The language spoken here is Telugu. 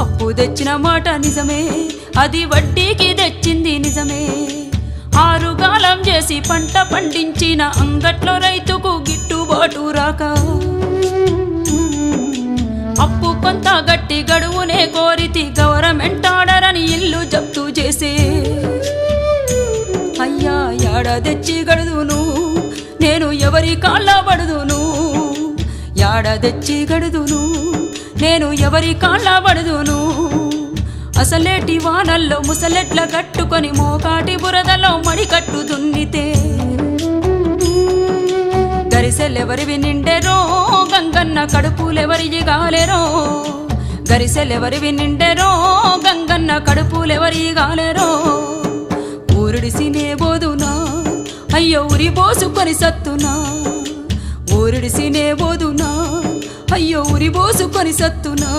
అప్పు తెచ్చిన మాట నిజమే, అది వడ్డీకి తెచ్చింది నిజమే. ఆరుగాలం చేసి పంట పండించిన అంగట్లో రైతుకు గిట్టుబాటు రాక అప్పు కొంత గట్టి గడువునే కోరితి, గవర్నమెంట్ ఆర్డర్ అని ఇల్లు జప్తు చేసే. అయ్యా యాడ తెచ్చి గడుదును నేను, ఎవరి కాళ్ళ పడుదును? యాడ తెచ్చి గడుదును నేను, ఎవరి కాళ్ళ పడుదును? అసలేటి వానల్లో ముసలెట్ల కట్టుకొని మోకాటి బురదలో మడికట్టు దున్నితే గరిసెలెవరివి నిండెరో, గంగన్న కడుపులెవరివి గాలెరో. గరిసెలెవరివి నిండెరో, గంగన్న కడుపులెవరి గాలెరో. ఊరిడిసినే బోదునా అయ్యో ఉరి పోసుకొని సత్తునా, ఊరిడిసినే బోదునా అయ్యో ఉరి పోసుకొని సత్తునా.